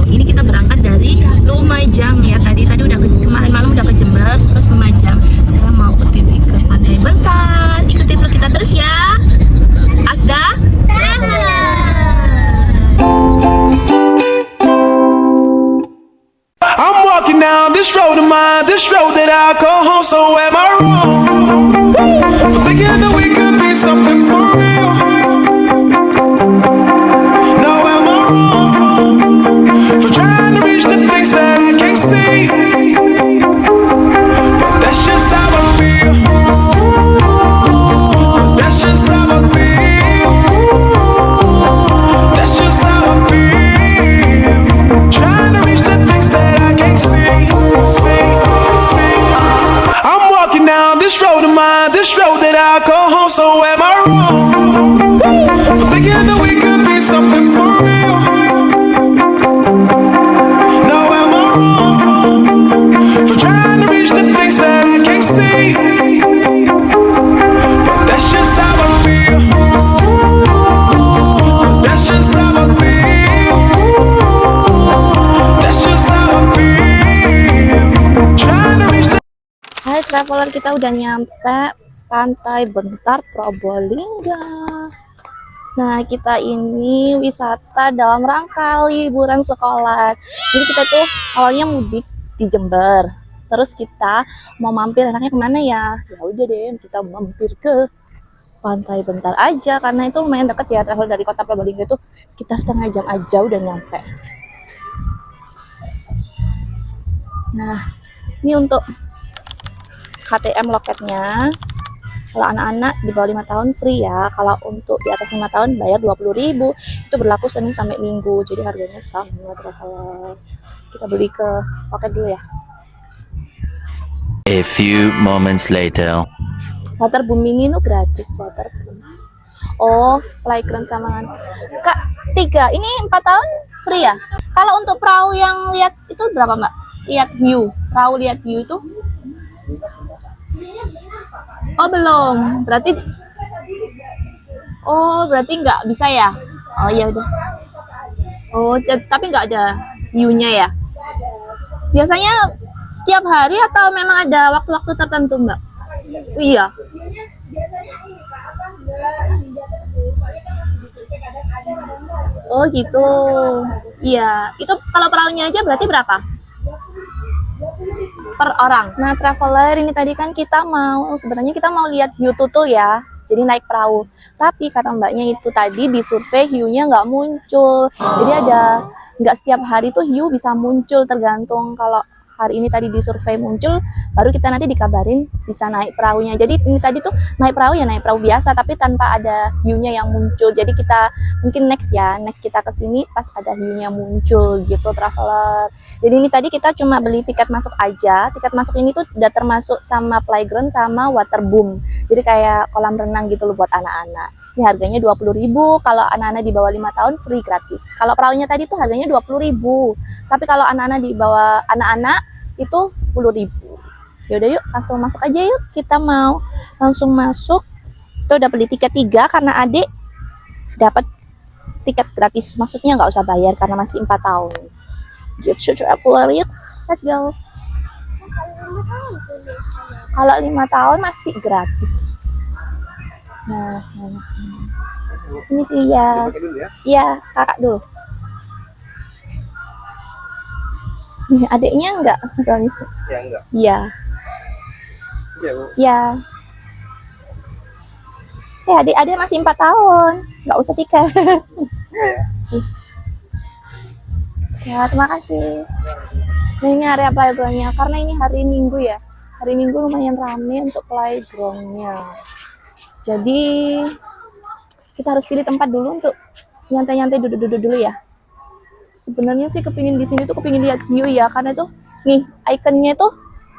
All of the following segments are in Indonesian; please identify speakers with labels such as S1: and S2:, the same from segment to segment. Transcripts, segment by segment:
S1: Ini kita berangkat dari Lumajang ya. Tadi udah kemarin malam udah ke Jember, terus Lumajang. Sekarang mau ke Pantai Bentar. Ikuti vlog kita terus ya. Asda
S2: I'm walking down this road of mine, this road that I call home. So am I wrong for thinking that we could be something for real? No, am I wrong for trying to reach the things that I can't see? But that's just how I feel. That's just how I feel. That's just how I feel. Trying to reach the things that I can't see. I'm walking down this road of mine, this road that I call home. So am I wrong for thinking that we could be something for real? No, am I wrong for trying to reach the things that I can't see? But that's just how I feel. That's just how I feel. That's just how I feel. Trying to reach the
S1: Hai traveler, kita udah nyampe Pantai Bentar Probolinggo. Nah, kita ini wisata dalam rangka liburan sekolah. Jadi kita tuh awalnya mudik di Jember. Terus kita mau mampir, enaknya kemana ya? Ya udah deh, kita mampir ke Pantai Bentar aja karena itu lumayan deket ya. Travel dari kota Probolinggo itu sekitar setengah jam aja udah nyampe. Nah, ini untuk KTM loketnya. Kalau anak-anak di bawah 5 tahun free ya. Kalau untuk di atas 5 tahun bayar 20.000. Itu berlaku Senin sampai Minggu. Jadi harganya sama traveler. Kita beli ke loket dulu ya.
S3: A few moments later.
S1: Waterbooming itu gratis waterboom. Oh, playground sama Kak, 3. Ini 4 tahun free ya? Kalau untuk perahu yang lihat itu berapa, Mbak? Lihat hiu. Perahu lihat hiu itu? Oh, belum. Berarti nggak bisa ya? Oh, ya udah. Oh, tapi nggak ada hiunya ya? Biasanya setiap hari atau memang ada waktu-waktu tertentu, Mbak? Iya. Oh, gitu. Iya. Itu kalau perahunya aja berarti berapa? Per orang. Nah, traveler ini tadi kan sebenarnya kita mau lihat hiu tutul ya. Jadi naik perahu. Tapi kata mbaknya itu tadi di survei hiunya nggak muncul. Jadi nggak setiap hari tuh hiu bisa muncul, tergantung kalau hari ini tadi di survei muncul, baru kita nanti dikabarin bisa naik perahunya. Jadi ini tadi tuh naik perahu ya, naik perahu biasa tapi tanpa ada hiunya yang muncul. Jadi kita mungkin next kita kesini pas ada hiunya muncul gitu traveler. Jadi ini tadi kita cuma beli tiket masuk aja. Tiket masuk ini tuh udah termasuk sama playground sama waterboom. Jadi kayak kolam renang gitu loh buat anak-anak. Ini harganya 20.000. Kalau anak-anak di bawah 5 tahun free gratis. Kalau perahunya tadi tuh harganya 20.000. Tapi kalau anak-anak di bawah itu 10.000. Yaudah yuk langsung masuk aja yuk. Kita mau langsung masuk. Kita udah beli tiket 3 karena adik dapat tiket gratis. Maksudnya nggak usah bayar karena masih 4 tahun. Just traveler, let's go. Kalau 5 tahun masih gratis. Nah. Ini sih ya. Iya, kakak dulu. Adiknya enggak soalnya sih.
S4: Ya enggak.
S1: Iya.
S4: Iya, Bu.
S1: Iya. Adik masih 4 tahun. Enggak usah tiket. Ya, terima kasih. Nah, ini area playgroundnya karena ini hari Minggu ya. Hari Minggu lumayan rame untuk playgroundnya. Jadi kita harus pilih tempat dulu untuk nyantai-nyantai duduk-duduk dulu ya. Sebenarnya sih kepingin di sini tuh kepingin lihat hiu ya, karena tuh nih ikonnya tuh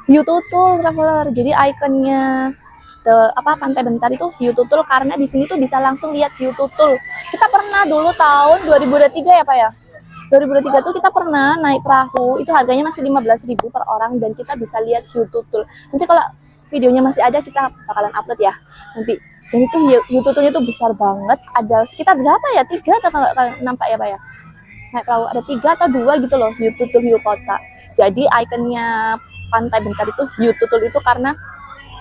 S1: hiu tutul traveler. Jadi ikonnya Pantai Bentar itu hiu tutul karena di sini tuh bisa langsung lihat hiu tutul. Kita pernah dulu tahun 2023 ya Pak ya. 2023 tuh kita pernah naik perahu, itu harganya masih 15.000 per orang dan kita bisa lihat hiu tutul. Nanti kalau videonya masih ada kita bakalan upload ya nanti. Dan itu hiu tutulnya tuh besar banget, ada sekitar berapa ya, 3 atau nampak ya Pak ya. naik perahu. Ada 3 atau 2 gitu loh, hiu tutul hiu kota. Jadi ikonnya Pantai Bentar itu hiu tutul itu karena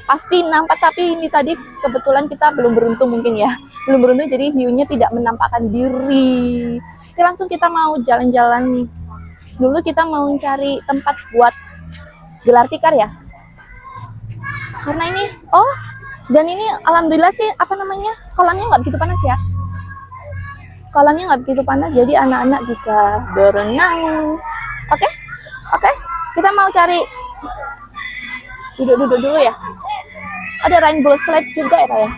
S1: pasti nampak, tapi ini tadi kebetulan kita belum beruntung mungkin ya. Belum beruntung jadi hiunya tidak menampakkan diri. Oke, langsung kita mau jalan-jalan dulu, kita mau cari tempat buat gelar tikar ya. Karena ini, oh, dan ini alhamdulillah sih apa namanya, kolamnya nggak begitu panas ya. Kolamnya nggak begitu panas, jadi anak-anak bisa berenang. Oke, oke, kita mau cari duduk-duduk dulu ya. Ada rainbow slide juga ya kayak.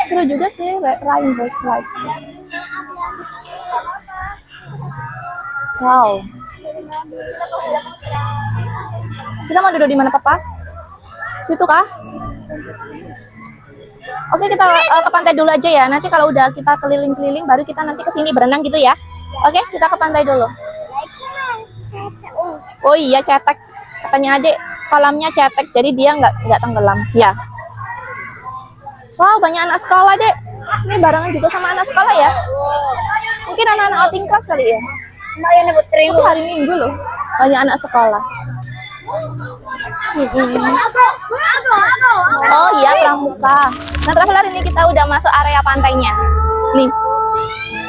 S1: Seru juga sih rainbow slide. Wow. Kita mau duduk di mana, Papa? Situ kah? Oke, kita ke pantai dulu aja ya. Nanti kalau udah kita keliling-keliling, baru kita nanti ke sini berenang gitu ya. Oke, kita ke pantai dulu. Oh iya, cetek. Katanya adik, kolamnya cetek, jadi dia nggak tenggelam. Ya. Wow, banyak anak sekolah, Dek. Ini barengan juga sama anak sekolah ya. Mungkin anak-anak outing class kali ya. Lumayan dapat terima. Hari Minggu loh. Banyak anak sekolah. Oh iya, pramuka. Nah, traveler, ini kita udah masuk area pantainya. Nih.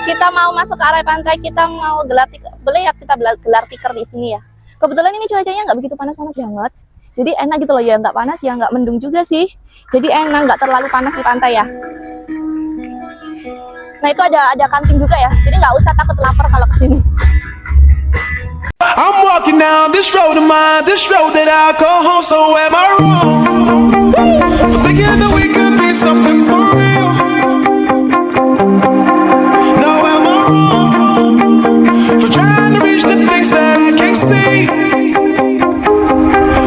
S1: Kita mau masuk ke area pantai, kita mau gelar tikar. Boleh ya kita gelar tikar di sini ya. Kebetulan ini cuacanya nggak begitu panas-panas banget. Jadi enak gitu loh ya, nggak panas ya, nggak mendung juga sih. Jadi enak, nggak terlalu panas di pantai ya. Nah, itu ada kantin juga ya. Jadi nggak usah takut lapar kalau kesini.
S2: I'm walking down this road of mine, this road that I call home. So am I wrong for thinking that we could be something for real? No, am I wrong for trying to reach the things that I can't see?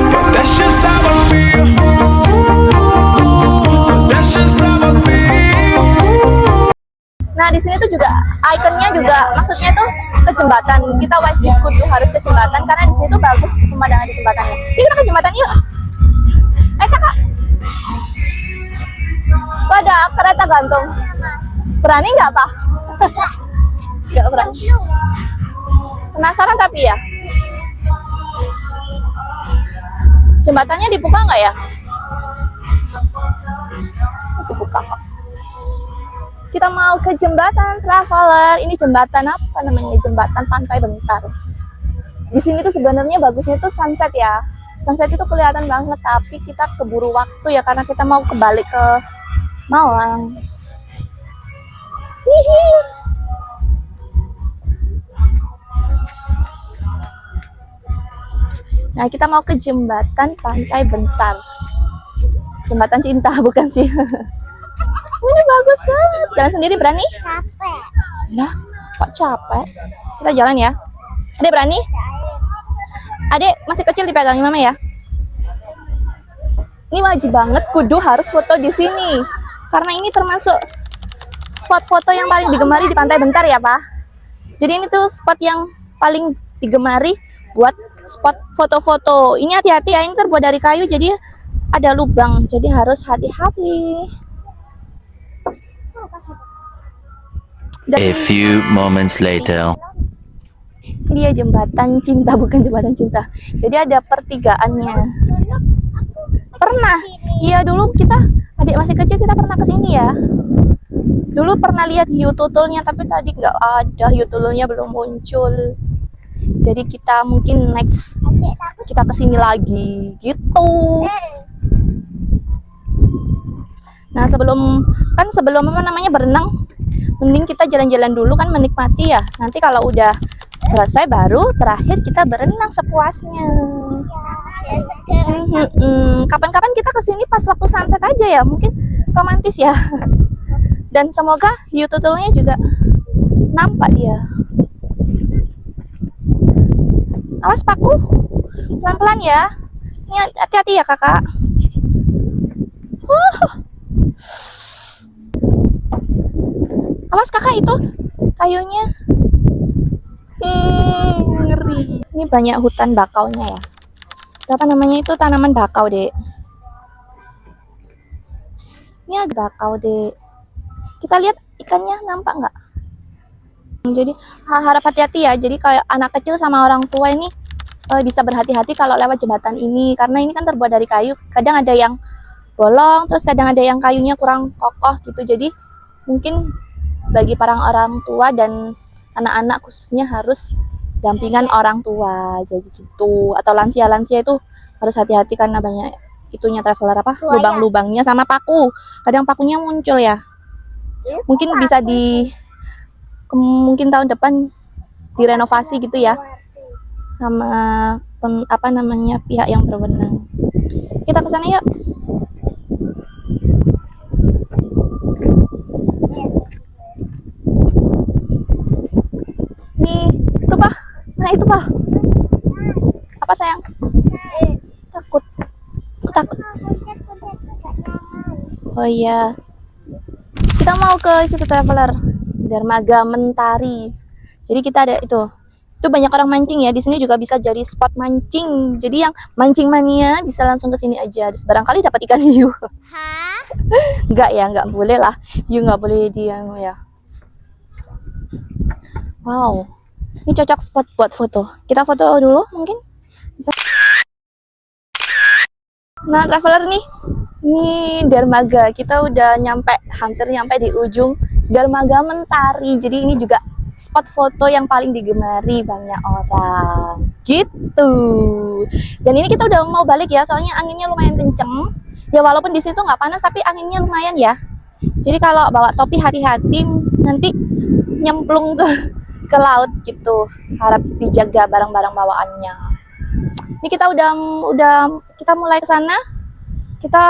S2: But that's just how I feel. That's just how I feel.
S1: Nah, di sini tuh juga ikonnya juga, maksudnya tuh ke jembatan. Kita wajib kudu harus ke jembatan karena di sini tuh bagus pemandangan di jembatannya. Yuk kita ke jembatan yuk. Kakak. Tuh ada kereta gantung. Berani nggak, Pak? Nggak berani. Penasaran tapi ya. Jembatannya dibuka nggak ya? Dibuka kok. Kita mau ke jembatan traveler. Ini jembatan apa namanya? Jembatan Pantai Bentar. Di sini tuh sebenarnya bagusnya tuh sunset ya. Sunset itu kelihatan banget, tapi kita keburu waktu ya karena kita mau kembali ke Malang. Hihi. Nah, kita mau ke jembatan Pantai Bentar. Jembatan cinta bukan sih? Ini bagus banget. Jalan sendiri berani?
S5: Capek.
S1: Lah, kok capek? Kita jalan ya. Adek berani? Adek masih kecil dipegangin mama ya. Ini wajib banget kudu harus foto di sini. Karena ini termasuk spot foto yang paling digemari di Pantai Bentar ya, Pak. Jadi ini tuh spot yang paling digemari buat spot foto-foto. Ini hati-hati ya, ini terbuat dari kayu jadi ada lubang. Jadi harus hati-hati.
S3: A few moments later.
S1: Dia jembatan cinta, bukan jembatan cinta. Jadi ada pertigaannya. Pernah? Iya, dulu kita adik masih kecil kita pernah kesini ya. Dulu pernah lihat hiu tutulnya, tapi tadi nggak ada, hiu tutulnya belum muncul. Jadi kita mungkin next kita kesini lagi gitu. Nah, sebelum apa namanya berenang, mending kita jalan-jalan dulu kan, menikmati ya. Nanti kalau udah selesai baru terakhir kita berenang sepuasnya. Kapan-kapan kita kesini pas waktu sunset aja ya, mungkin romantis ya. Dan semoga hiu tutulnya juga nampak dia. Awas paku, pelan-pelan ya. Ini hati-hati ya kakak. Awas kakak, itu kayunya. Ngeri. Ini banyak hutan bakaunya ya. Apa namanya itu, tanaman bakau dek. Ini agak bakau deh. Kita lihat ikannya nampak nggak? Jadi harap hati-hati ya. Jadi kayak anak kecil sama orang tua ini bisa berhati-hati kalau lewat jembatan ini, karena ini kan terbuat dari kayu. Kadang ada yang bolong, terus kadang ada yang kayunya kurang kokoh gitu. Jadi mungkin bagi para orang tua dan anak-anak khususnya harus dampingan orang tua, jadi gitu. Atau lansia-lansia itu harus hati-hati karena banyak itunya traveler apa lubang-lubangnya sama paku. Kadang pakunya muncul ya. Mungkin bisa mungkin tahun depan direnovasi gitu ya sama apa namanya pihak yang berwenang. Kita ke sana yuk. Nih, itu Pak. Nah, itu Pak. Apa sayang? Takut. Aku takut. Oh iya. Kita mau ke situ traveler, Dermaga Mentari. Jadi kita ada itu banyak orang mancing ya. Di sini juga bisa jadi spot mancing. Jadi yang mancing mania bisa langsung ke sini aja. Terus barangkali dapat ikan hiu. Hah? Enggak ya, enggak boleh lah. Hiu enggak boleh dia ya. Wow. Ini cocok spot buat foto. Kita foto dulu mungkin. Bisa. Nah, traveler nih. Ini dermaga. Kita udah hampir nyampe di ujung Dermaga Mentari. Jadi ini juga spot foto yang paling digemari banyak orang gitu. Dan ini kita udah mau balik ya, soalnya anginnya lumayan kenceng ya, walaupun di situ nggak panas tapi anginnya lumayan ya. Jadi kalau bawa topi hati-hati, nanti nyemplung ke laut gitu. Harap dijaga barang-barang bawaannya. Ini kita udah kita mulai ke sana. Kita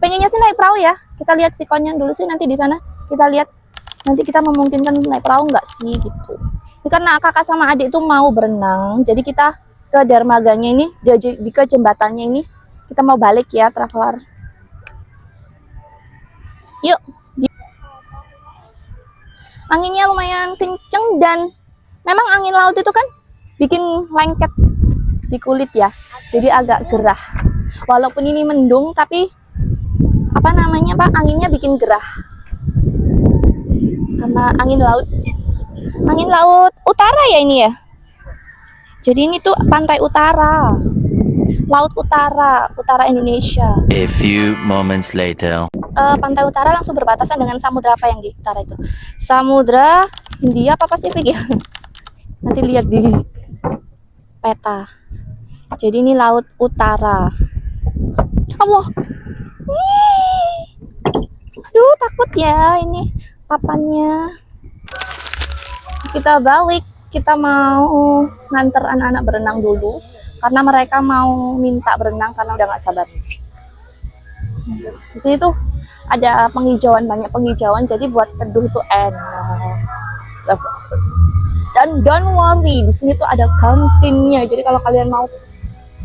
S1: pengennya sih naik perahu ya. Kita lihat sikonnya dulu sih, nanti di sana kita lihat nanti kita memungkinkan naik perahu nggak sih gitu. Ini karena kakak sama adik itu mau berenang, jadi kita ke dermaganya ini, ke jembatannya ini kita mau balik ya traveler. Yuk. Anginnya lumayan kenceng dan memang angin laut itu kan bikin lengket di kulit ya, jadi agak gerah. Walaupun ini mendung tapi apa namanya Pak, anginnya bikin gerah. Karena angin laut utara ya ini ya. Jadi ini tuh pantai utara, laut utara Indonesia.
S3: A few moments later.
S1: Pantai utara langsung berbatasan dengan samudra apa yang di utara itu? Samudra Hindia apa Pasifik ya? Nanti lihat di peta. Jadi ini laut utara. Allah. Aduh, takut ya ini papannya. Kita balik, kita mau nganter anak-anak berenang dulu karena mereka mau minta berenang karena udah nggak sabar. Di sini tuh ada penghijauan, banyak penghijauan, jadi buat teduh tuh enak. Dan don't worry, di sini tuh ada kantinnya. Jadi kalau kalian mau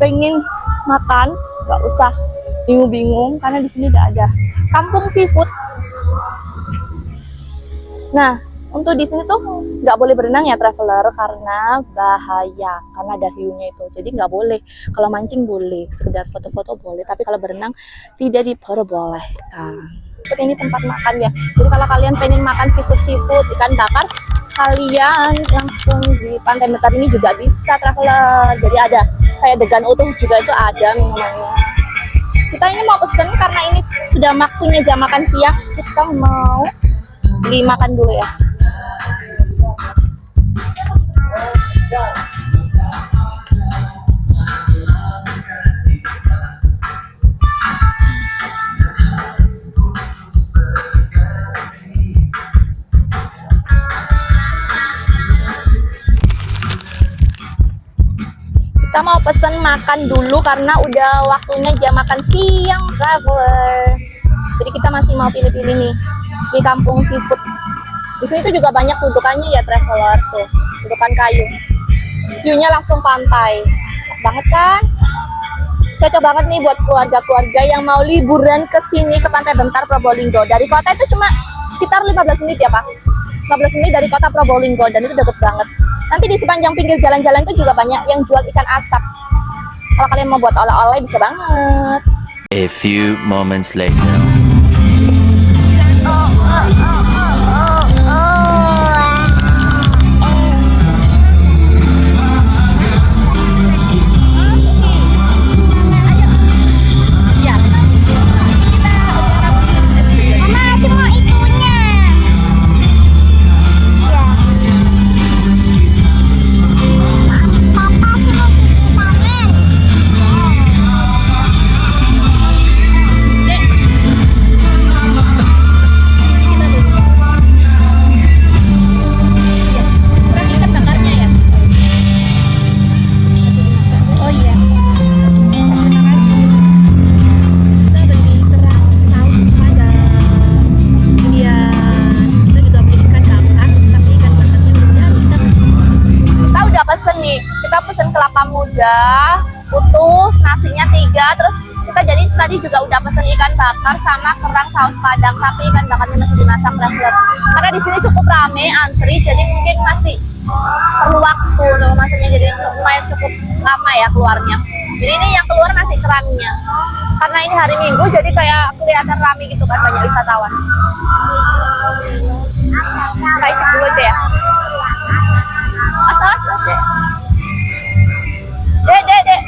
S1: pengen makan, nggak usah bingung-bingung karena di sini udah ada kampung seafood. Nah, untuk di sini tuh nggak boleh berenang ya traveler karena bahaya, karena ada hiunya itu. Jadi nggak boleh. Kalau mancing boleh, sekedar foto-foto boleh, tapi kalau berenang tidak diperbolehkan. Ini tempat makan ya. Jadi kalau kalian pengen makan seafood, ikan bakar, kalian langsung di Pantai Mentari ini juga bisa traveler. Jadi ada kayak degan utuh juga itu ada minumannya. Kita ini mau pesen karena ini sudah waktunya jam makan siang. Kita mau beli makan dulu ya. Kita mau pesen makan dulu karena udah waktunya jam makan siang traveler. Jadi kita masih mau pilih-pilih nih di kampung seafood. Di sini tuh juga banyak dudukannya ya traveler tuh, dudukan kayu. View-nya langsung pantai. Enak banget kan? Cocok banget nih buat keluarga-keluarga yang mau liburan ke sini ke Pantai Bentar Probolinggo. Dari kota itu cuma sekitar 15 menit ya Pak. 15 menit dari kota Probolinggo dan itu deket banget. Nanti di sepanjang pinggir jalan-jalan itu juga banyak yang jual ikan asap. Kalau kalian mau buat oleh-oleh bisa banget.
S3: A few moments later.
S1: Iya. Kita udah rapiin.
S5: Mama, aku mau itunya. Ya. Papa, aku mau cuci tangan.
S1: Dek. Kita dulu. Iya. Kurang ikan bakarnya ya. Oh iya. Kita beli kerang saus padang. Ini dia. Kita juga beli ikan bakar, tapi ikan bakarnya belum datang. Kita udah pesen nih. Kita pesen kelapa muda, utuh, nasinya 3, terus kita jadi tadi juga udah pesen ikan bakar sama kerang saus padang, tapi ikan bakarnya masih dimasak traveler. Karena di sini cukup rame antri, jadi mungkin masih perlu waktu untuk masaknya, jadi lumayan cukup lama ya keluarnya. Jadi ini yang keluar nasi kerangnya. Karena ini hari Minggu, jadi kayak kelihatan rame gitu kan, banyak wisatawan. Kita icip dulu aja ya. Awas, dek. Dek.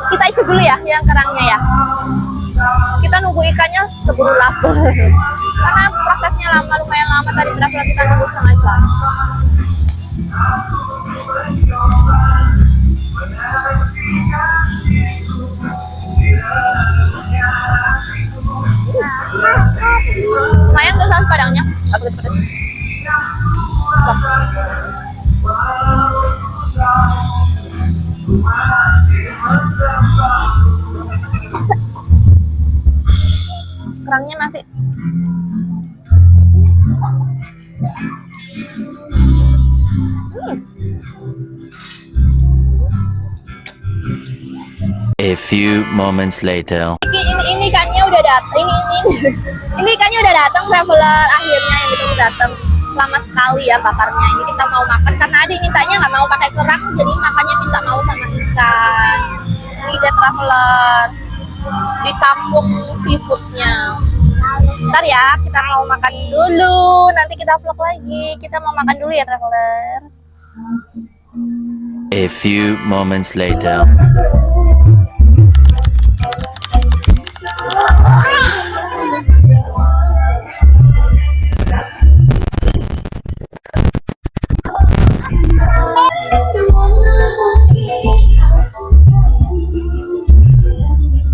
S1: Kita icip dulu ya yang kerangnya ya. Kita nunggu ikannya keburu lapar. Karena prosesnya lumayan lama tadi traveler, kita nunggu setengah jam. Lumayan tuh saus padangnya, nggak begitu pedes. Kerangnya masih
S3: A few moments later.
S1: ini ikannya udah datang. Ini ikannya udah datang traveler, akhirnya yang kita datang. Lama sekali ya bakarnya. Ini kita mau makan karena adik mintanya nggak mau pakai kerang, jadi makannya minta mau sama ikan. Ini dia traveler di kampung seafoodnya. Ntar ya, kita mau makan dulu. Nanti kita vlog lagi. Kita mau makan dulu ya traveler.
S3: A few moments later.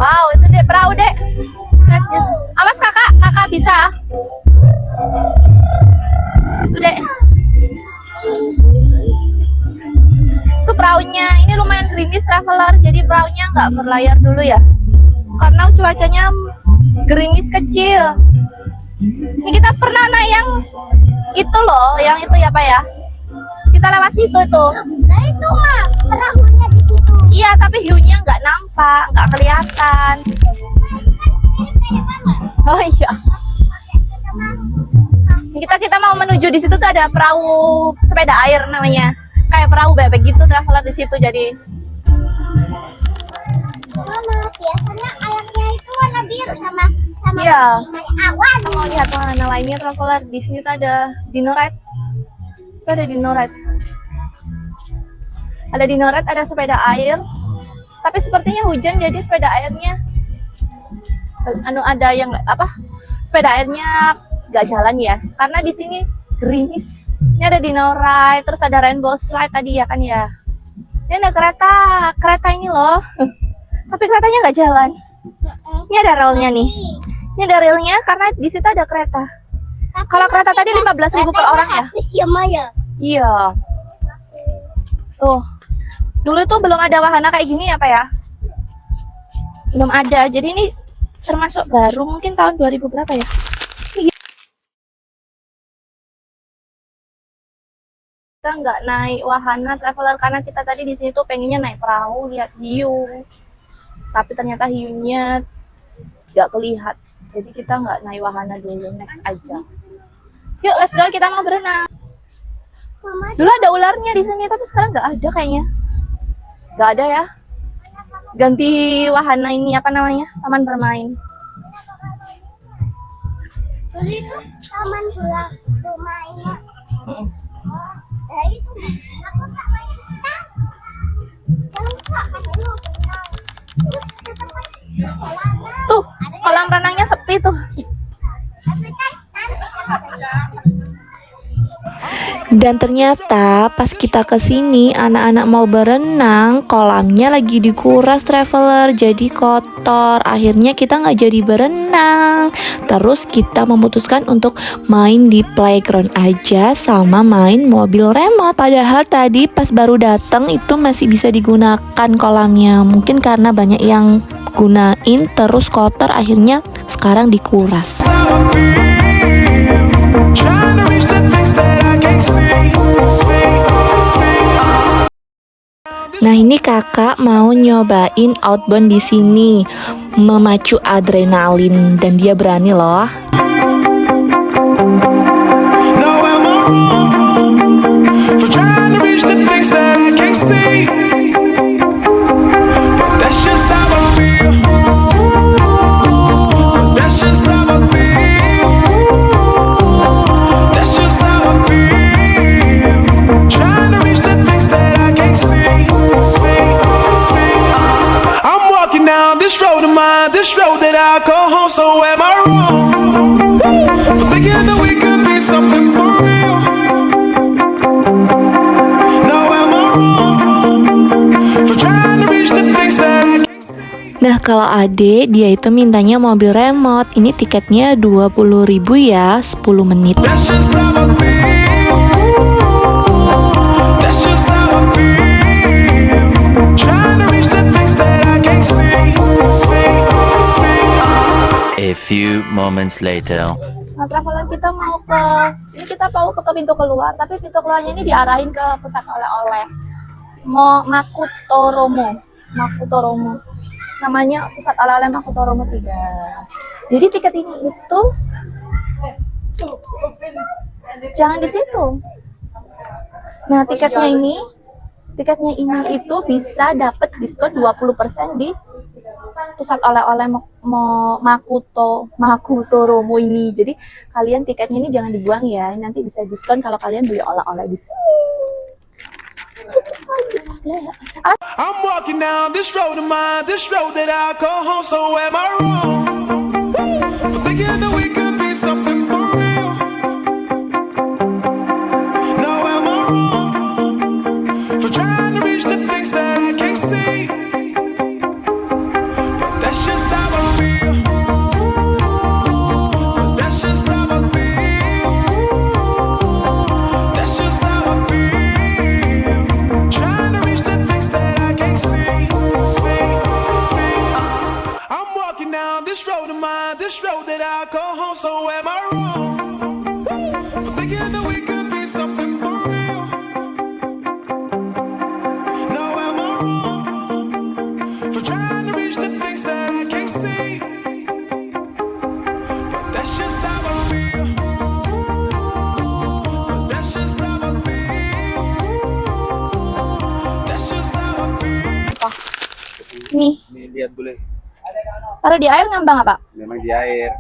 S1: Wow, itu dek perahu dek. Awas kakak bisa. Itu dek. Itu perahunya, ini lumayan gerimis traveler, jadi perahunya nggak berlayar dulu ya. Karena cuacanya gerimis kecil. Ini kita pernah naik yang itu loh, yang itu ya Pak ya. Kita lewat situ itu.
S5: Nah itu mah perahunya di situ.
S1: Iya, tapi hiunya nggak nampak, nggak kelihatan. Oh iya. Kita mau menuju di situ tuh ada perahu sepeda air namanya. Kayak perahu bebek gitu traveler di situ jadi.
S5: Mama, biasanya airnya itu warna biru sama
S1: Iya.
S5: awan.
S1: Kita mau lihat warna lainnya traveler. Di sini tuh ada dino ride. Itu ada dino ride. Ada dino ride, ada sepeda air. Tapi sepertinya hujan jadi sepeda airnya ada yang apa? Sepeda airnya nggak jalan ya. Karena di sini gerimis. Ini ada dino ride, terus ada rainbow slide tadi ya kan ya. Ini ada kereta ini loh. Tapi keretanya nggak jalan. Ini ada relnya nih. Ini ada relnya karena di situ ada kereta. Kalau kereta tadi 15.000 per orang ya?
S5: Habis ya Maya.
S1: Iya. Tuh. Dulu tuh belum ada wahana kayak gini ya Pak ya? Belum ada. Jadi ini termasuk baru, mungkin tahun 2000 berapa ya? Kita nggak naik wahana traveler karena kita tadi di sini tuh pengennya naik perahu lihat hiu, tapi ternyata hiunya nggak kelihat, jadi kita nggak naik wahana dulu, next aja. Yuk let's go, kita mau berenang. Dulu ada ularnya di sini tapi sekarang nggak ada kayaknya, nggak ada ya. ganti wahana ini apa namanya? Taman bermain.
S5: Dulu itu taman bermainnya. Nah itu aku tak main kita. Jangan lupa kan dulu berenang.
S1: Tuh, kolam renangnya sepi tuh.
S5: Tapi kan nanti kalau
S1: Dan ternyata pas kita kesini anak-anak mau berenang, kolamnya lagi dikuras traveler, jadi kotor. Akhirnya kita nggak jadi berenang. Terus kita memutuskan untuk main di playground aja sama main mobil remote. Padahal tadi pas baru datang itu masih bisa digunakan kolamnya. Mungkin karena banyak yang gunain terus kotor, akhirnya sekarang dikuras.
S2: How I feel, trying to reach the things that I can't see.
S1: Nah, ini kakak mau nyobain outbound di sini, memacu adrenalin, dan dia berani loh.
S2: Now am I wrong for trying to reach the things that I can't see? But that's just how I feel. That's just how I feel. That's just how I feel. Trying to reach the things that I can't see. I'm walking down this road of mine, this road that I call home. So am I wrong for thinking that we could be something for real? Now am I wrong for trying to reach the things that I can't see?
S1: Nah, kalau Ade, dia itu mintanya mobil remote. Ini tiketnya 20.000 ya, 10 menit.
S2: That's just how I feel. That's just how I feel. Trying to reach the things that I can't see.
S3: A few moments later.
S1: Nah, traveler kita mau ini kita mau ke pintu keluar, tapi pintu keluarnya ini diarahin ke pusat oleh-oleh. Makutoromo. Namanya pusat oleh-oleh Makutoromo 3. Jadi tiket ini itu jangan di situ. Nah, tiketnya ini itu bisa dapat diskon 20% di pusat oleh-oleh Makutoromo ini. Jadi kalian tiketnya ini jangan dibuang ya. Nanti bisa diskon kalau kalian beli oleh-oleh di sini.
S2: I'm walking down this road of mine, this road that I call home. So am I wrong for thinking that we could be something for real? Now am I wrong for trying to reach the things that I can't see? But that's just how I feel. That's just how I feel. That's just how I feel. Trying to reach the things that I can't see. I'm walking down this road of mine, this road that I call home. So am I wrong for thinking that we could be something for real? Now am I wrong for trying to reach the things that I can't see? But that's just how I feel. That's just how I feel. That's just how I feel.
S1: Nih,
S4: Ini lihat boleh.
S1: taruh di air ngambang apa?
S4: Memang di air.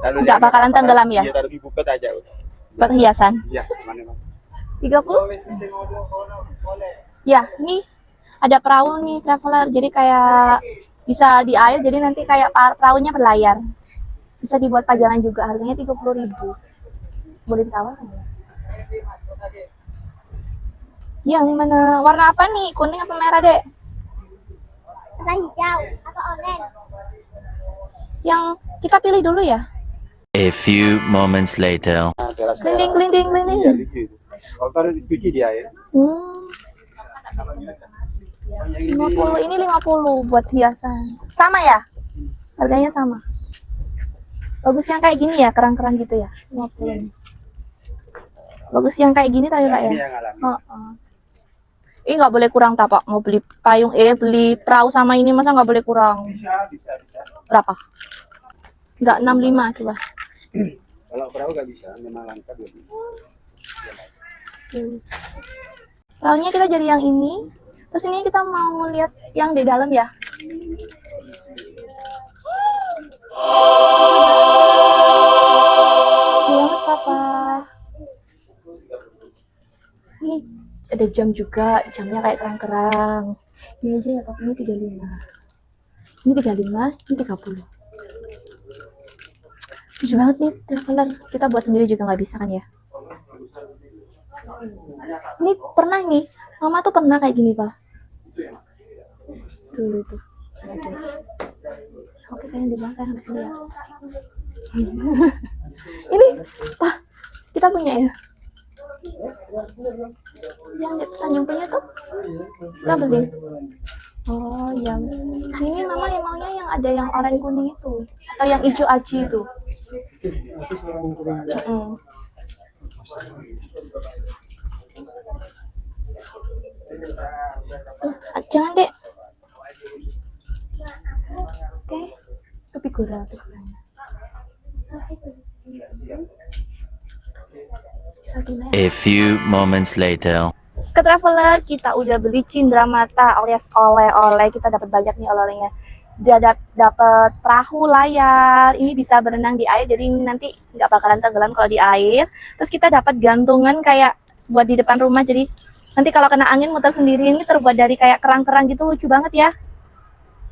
S4: Taruh
S1: Nggak
S4: di-
S1: bakalan tenggelam ya?
S4: Iya, taruh di bukit aja.
S1: Buat hiasan.
S4: Iya, mana mas?
S1: 30? Ya, nih ada perahu nih traveler. Jadi kayak bisa di air, jadi nanti kayak perahunya berlayar. Bisa dibuat pajangan juga, harganya 30.000. Boleh ditawar nggak ya? Yang mana? Warna apa nih? Kuning apa merah, Dek?
S5: hijau atau oranye.
S1: Yang kita pilih dulu ya.
S3: A few moments later.
S4: Nah, teras.
S1: Gelinding, gelinding, gelinding.
S4: Iya, lucu itu. Kalau taruh dicuci di air.
S1: 50, ini 50 buat hiasan. Sama ya? Harganya sama. Bagus yang kayak gini ya, kerang-kerang gitu ya. 50. Bagus yang kayak gini tadi, Pak ya?
S4: Ini yang alami.
S1: Ini nggak boleh kurang tapak. Mau beli payung, beli perahu sama ini masa nggak boleh kurang.
S4: Bisa.
S1: Berapa? Nggak 65 coba.
S4: Kalau perahu nggak bisa, memang lengkap ya.
S1: Perahunya kita jadi yang ini. Terus ini kita mau lihat yang di dalam ya. Selamat papa. Ini ada jam juga, jamnya kayak kerang-kerang. Ini aja ya papa, ini 35. Ini 35, ini 30. Lucu banget nih traveler. Kita buat sendiri juga nggak bisa kan ya. Ini pernah nih, mama tuh pernah kayak gini pak. Dulu itu. Ada. Oke sayang, di belakang sayang, di sini ya. Ini pak, kita punya ya. Yang di Tanjung punya tuh kita beli. Oh yang ini mama yang maunya yang ada yang oranye kuning itu atau yang hijau aci itu. Jangan dek. Oke, itu figuranya.
S3: A few moments later.
S1: Ke traveler kita udah beli cindramata alias oleh-oleh. Kita dapat banyak nih oleh-olehnya. Dia dapat perahu layar. Ini bisa berenang di air, jadi nanti nggak bakalan tenggelam kalau di air. Terus kita dapat gantungan kayak buat di depan rumah, jadi nanti kalau kena angin muter sendiri. Ini terbuat dari kayak kerang-kerang gitu, lucu banget ya.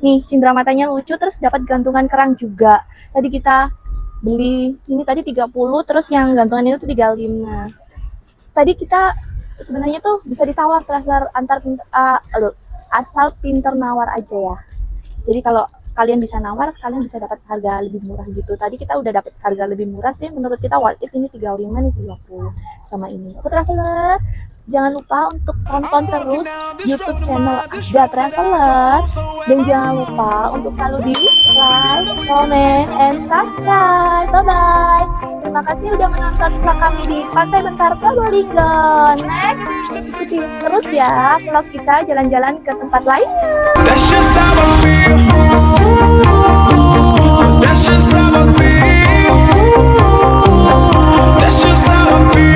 S1: Nih cindramatanya lucu, terus dapat gantungan kerang juga. Tadi kita beli ini tadi 30, terus yang gantungan ini tuh 35. Tadi kita sebenarnya tuh bisa ditawar traveler asal pinter nawar aja ya. Jadi kalau kalian bisa nawar, kalian bisa dapat harga lebih murah gitu. Tadi kita udah dapat harga lebih murah sih, menurut kita worth it. Ini 35, nih 30 sama ini. Oke traveler, jangan lupa untuk tonton terus YouTube channel Asda Traveler, dan jangan lupa untuk selalu di like, comment, and subscribe. Bye bye. Terima kasih udah menonton vlog kami di Pantai Bentar Probolinggo. Next, ikuti terus ya vlog kita jalan-jalan ke tempat lainnya.
S2: That's just how I feel. That's just how I feel. That's just how I feel.